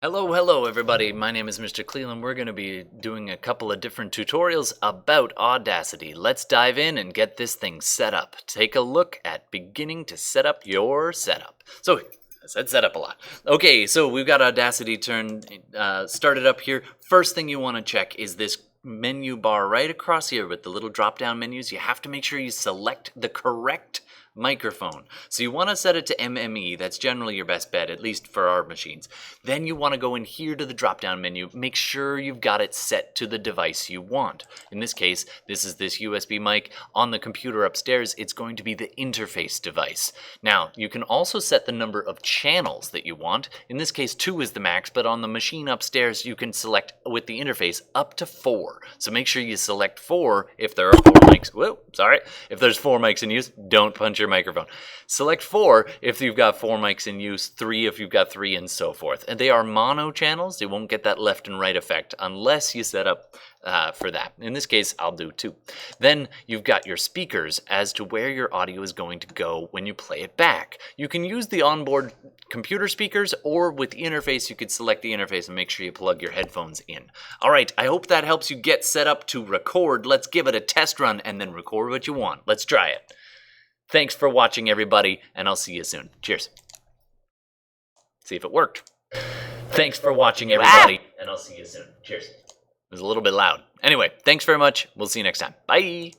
Hello everybody, my name is Mr. Cleland. We're going to be doing a couple of different tutorials about Audacity. Let's dive in and get this thing set up. Take a look at beginning to set up your setup. So, I said set up a lot. Okay, so we've got Audacity started up here. First thing you want to check is this menu bar right across here with the little drop down menus. You have to make sure you select the correct microphone. So you want to set it to MME. That's generally your best bet, at least for our machines. Then you want to go in here to the drop down menu. Make sure you've got it set to the device you want. In this case, this is this USB mic. On the computer upstairs, it's going to be the interface device. Now, you can also set the number of channels that you want. In this case, 2 is the max, but on the machine upstairs, you can select with the interface up to 4. So make sure you select 4 if there are 4 mics. Whoa, sorry. If there's 4 mics in use, don't punch your microphone. Select 4 if you've got 4 mics in use, 3 if you've got 3, and so forth. And they are mono channels. They won't get that left and right effect unless you set up for that. In this case, I'll do 2. Then you've got your speakers as to where your audio is going to go when you play it back. You can use the onboard computer speakers, or with the interface, you could select the interface and make sure you plug your headphones in. All right, I hope that helps you get set up to record. Let's give it a test run and then record what you want. Let's try it. Thanks for watching, everybody, and I'll see you soon. Cheers. See if it worked. Thanks for watching, everybody, and I'll see you soon. Cheers. It was a little bit loud. Anyway, thanks very much. We'll see you next time. Bye.